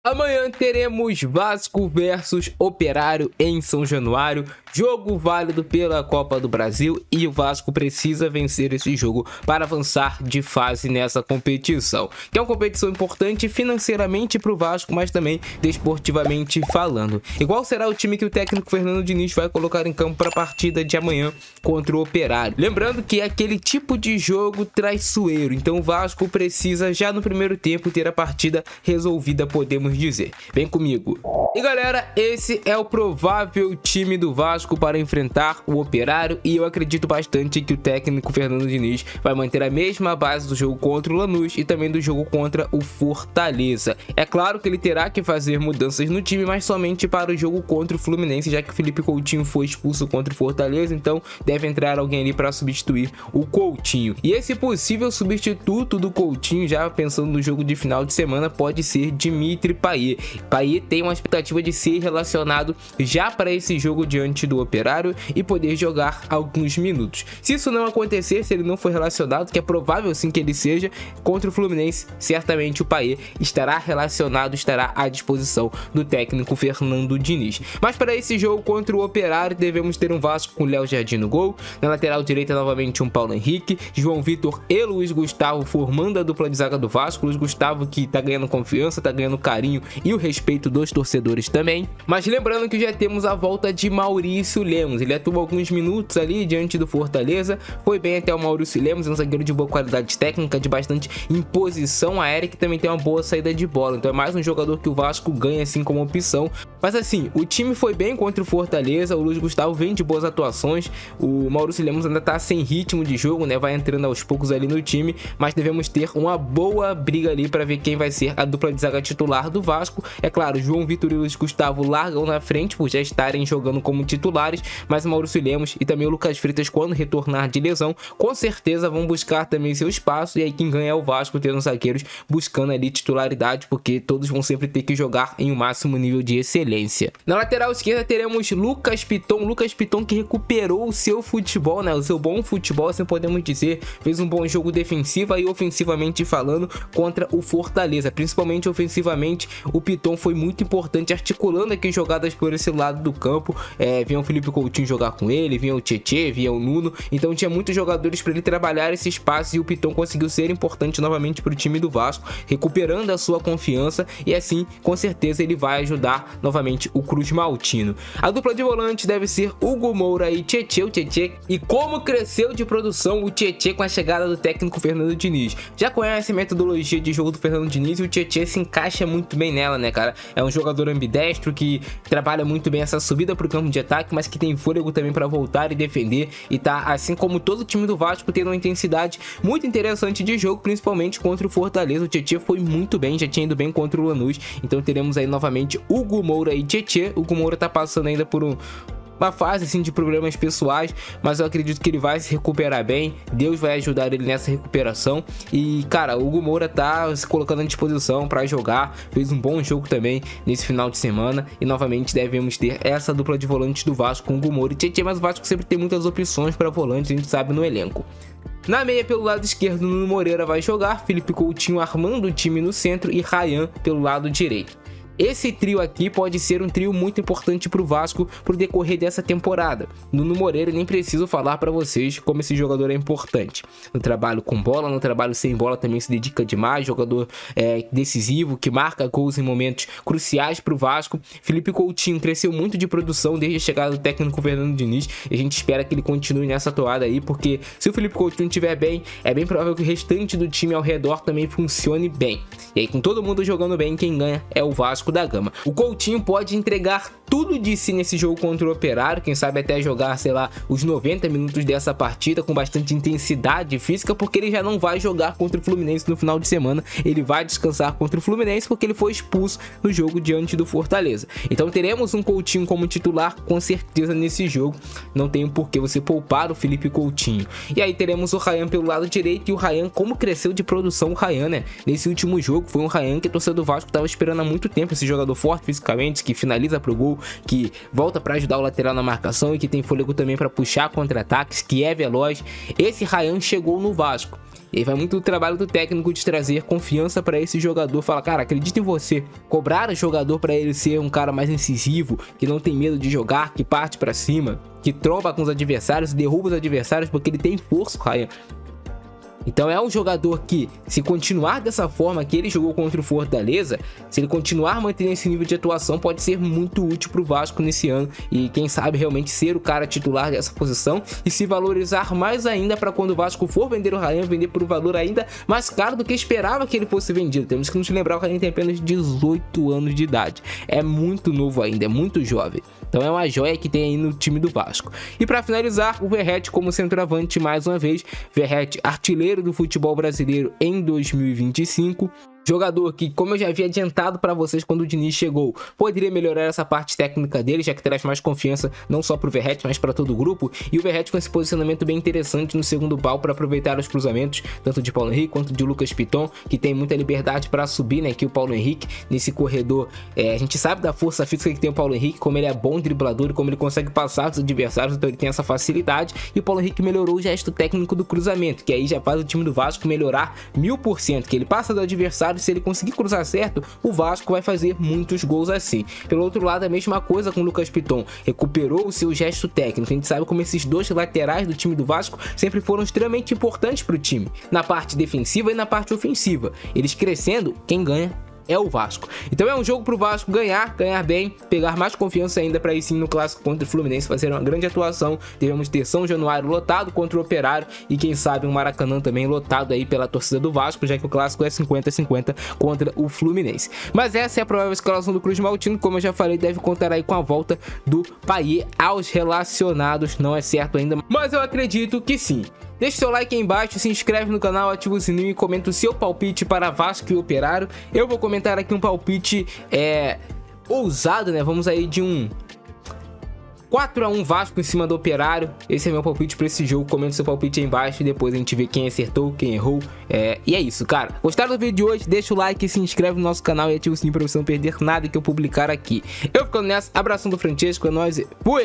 Amanhã teremos Vasco versus Operário em São Januário, jogo válido pela Copa do Brasil e o Vasco precisa vencer esse jogo para avançar de fase nessa competição, que é uma competição importante financeiramente para o Vasco, mas também desportivamente falando. E qual será o time que o técnico Fernando Diniz vai colocar em campo para a partida de amanhã contra o Operário? Lembrando que é aquele tipo de jogo traiçoeiro, então o Vasco precisa já no primeiro tempo ter a partida resolvida, podemos dizer. Vem comigo. E galera, esse é o provável time do Vasco para enfrentar o Operário e eu acredito bastante que o técnico Fernando Diniz vai manter a mesma base do jogo contra o Lanús e também do jogo contra o Fortaleza. É claro que ele terá que fazer mudanças no time, mas somente para o jogo contra o Fluminense, já que o Felipe Coutinho foi expulso contra o Fortaleza, então deve entrar alguém ali para substituir o Coutinho. E esse possível substituto do Coutinho, já pensando no jogo de final de semana, pode ser Dimitri Payet. Payet tem uma expectativa de ser relacionado já para esse jogo diante do Operário e poder jogar alguns minutos. Se isso não acontecer, se ele não for relacionado, que é provável sim que ele seja, contra o Fluminense, certamente o Payet estará relacionado, estará à disposição do técnico Fernando Diniz. Mas para esse jogo contra o Operário, devemos ter um Vasco com Léo Jardim no gol, na lateral direita novamente um Paulo Henrique, João Vitor e Luiz Gustavo formando a dupla de zaga do Vasco. Luiz Gustavo que tá ganhando confiança, tá ganhando carinho e o respeito dos torcedores também. Mas lembrando que já temos a volta de Maurício Lemos, ele atuou alguns minutos ali diante do Fortaleza, foi bem até o Maurício Lemos, é um zagueiro de boa qualidade técnica, de bastante imposição aérea, que também tem uma boa saída de bola, então é mais um jogador que o Vasco ganha assim como opção. Mas assim, o time foi bem contra o Fortaleza, o Luiz Gustavo vem de boas atuações, o Maurício Lemos ainda tá sem ritmo de jogo, né, vai entrando aos poucos ali no time, mas devemos ter uma boa briga ali para ver quem vai ser a dupla de zaga titular do Vasco. É claro, João Vitor e Luiz Gustavo largam na frente por já estarem jogando como titulares, mas o Maurício Lemos e também o Lucas Freitas, quando retornar de lesão, com certeza vão buscar também seu espaço, e aí quem ganha é o Vasco, tendo os zagueiros buscando ali titularidade, porque todos vão sempre ter que jogar em um máximo nível de excelência. Na lateral esquerda teremos Lucas Piton que recuperou o seu futebol, né, o seu bom futebol, assim podemos dizer, fez um bom jogo defensiva e ofensivamente falando contra o Fortaleza, principalmente ofensivamente. O Piton foi muito importante articulando aqui jogadas por esse lado do campo, vinha o Felipe Coutinho jogar com ele, vinha o Tietê, vinha o Nuno, então tinha muitos jogadores para ele trabalhar esse espaço e o Piton conseguiu ser importante novamente para o time do Vasco, recuperando a sua confiança, e assim com certeza ele vai ajudar novamente o Cruz Maltino. A dupla de volantes deve ser Hugo Moura e Tietê. O Tietê, e como cresceu de produção o Tietê com a chegada do técnico Fernando Diniz. Já conhece a metodologia de jogo do Fernando Diniz e o Tietê se encaixa muito bem nela, né, cara? É um jogador ambidestro que trabalha muito bem essa subida para o campo de ataque, mas que tem fôlego também para voltar e defender, e tá, assim como todo o time do Vasco, tendo uma intensidade muito interessante de jogo, principalmente contra o Fortaleza. O Tietê foi muito bem, já tinha ido bem contra o Lanús, então teremos aí novamente Hugo Moura e Tietê. Hugo Moura tá passando ainda por uma fase assim de problemas pessoais, mas eu acredito que ele vai se recuperar bem, Deus vai ajudar ele nessa recuperação. E cara, o Hugo Moura tá se colocando à disposição para jogar, fez um bom jogo também nesse final de semana, e novamente devemos ter essa dupla de volantes do Vasco com Hugo Moura e Tietê, mas o Vasco sempre tem muitas opções para volantes, a gente sabe, no elenco. Na meia, pelo lado esquerdo, Nuno Moreira vai jogar, Felipe Coutinho armando o time no centro e Ryan pelo lado direito. Esse trio aqui pode ser um trio muito importante para o Vasco pro decorrer dessa temporada. Nuno Moreira, nem preciso falar para vocês como esse jogador é importante. No trabalho com bola, no trabalho sem bola também se dedica demais, jogador decisivo, que marca gols em momentos cruciais para o Vasco. Felipe Coutinho cresceu muito de produção desde a chegada do técnico Fernando Diniz, e a gente espera que ele continue nessa toada aí, porque se o Felipe Coutinho estiver bem, é bem provável que o restante do time ao redor também funcione bem. E aí, com todo mundo jogando bem, quem ganha é o Vasco da Gama. O Coutinho pode entregar tudo de si nesse jogo contra o Operário, quem sabe até jogar, sei lá, os 90 minutos dessa partida com bastante intensidade física, porque ele já não vai jogar contra o Fluminense no final de semana, ele vai descansar contra o Fluminense porque ele foi expulso no jogo diante do Fortaleza. Então teremos um Coutinho como titular com certeza nesse jogo, não tem por que você poupar o Felipe Coutinho. E aí teremos o Ryan pelo lado direito, e o Ryan, como cresceu de produção o Ryan, né? Nesse último jogo foi um Ryan que a torcida do Vasco estava esperando há muito tempo, esse jogador forte fisicamente, que finaliza pro gol, que volta para ajudar o lateral na marcação e que tem fôlego também para puxar contra-ataques, que é veloz. Esse Ryan chegou no Vasco. E aí vai muito do trabalho do técnico de trazer confiança para esse jogador. Fala, cara, acredita em você. Cobrar o jogador para ele ser um cara mais incisivo, que não tem medo de jogar, que parte para cima, que tromba com os adversários, derruba os adversários, porque ele tem força, Ryan. Então é um jogador que, se continuar dessa forma que ele jogou contra o Fortaleza, se ele continuar mantendo esse nível de atuação, pode ser muito útil para o Vasco nesse ano. E quem sabe realmente ser o cara titular dessa posição e se valorizar mais ainda para quando o Vasco for vender o Ryan, vender por um valor ainda mais caro do que esperava que ele fosse vendido. Temos que nos lembrar que o Ryan tem apenas 18 anos de idade. É muito novo ainda, é muito jovem. Então é uma joia que tem aí no time do Vasco. E para finalizar, o Verratti como centroavante mais uma vez. Verratti, artilheiro do futebol brasileiro em 2025. Jogador que, como eu já havia adiantado para vocês quando o Diniz chegou, poderia melhorar essa parte técnica dele, já que traz mais confiança não só para o Verratti, mas para todo o grupo. E o Verratti com esse posicionamento bem interessante no segundo pau para aproveitar os cruzamentos, tanto de Paulo Henrique quanto de Lucas Piton, que tem muita liberdade para subir, né? Que o Paulo Henrique nesse corredor, a gente sabe da força física que tem o Paulo Henrique, como ele é bom driblador e como ele consegue passar dos adversários, então ele tem essa facilidade. E o Paulo Henrique melhorou o gesto técnico do cruzamento, que aí já faz o time do Vasco melhorar 1000%, que ele passa do adversário. Se ele conseguir cruzar certo, o Vasco vai fazer muitos gols assim. Pelo outro lado, a mesma coisa com o Lucas Piton, recuperou o seu gesto técnico. A gente sabe como esses dois laterais do time do Vasco sempre foram extremamente importantes para o time, na parte defensiva e na parte ofensiva. Eles crescendo, quem ganha é o Vasco. Então é um jogo pro Vasco ganhar bem, pegar mais confiança ainda para ir sim no clássico contra o Fluminense fazer uma grande atuação. Devemos ter São Januário lotado contra o Operário e quem sabe um Maracanã também lotado aí pela torcida do Vasco, já que o clássico é 50-50 contra o Fluminense. Mas essa é a provável escalação do Cruz Maltino, como eu já falei, deve contar aí com a volta do Payet aos relacionados. Não é certo ainda, mas eu acredito que sim. Deixe seu like aí embaixo, se inscreve no canal, ativa o sininho e comenta o seu palpite para Vasco e Operário. Eu vou comentar aqui um palpite ousado, né? Vamos aí de um 4-1 Vasco em cima do Operário. Esse é meu palpite para esse jogo. Comenta seu palpite aí embaixo e depois a gente vê quem acertou, quem errou. E é isso, cara. Gostaram do vídeo de hoje? Deixa o like, se inscreve no nosso canal e ativa o sininho para você não perder nada que eu publicar aqui. Eu ficando nessa. Abração do Francesco, é nóis e fui!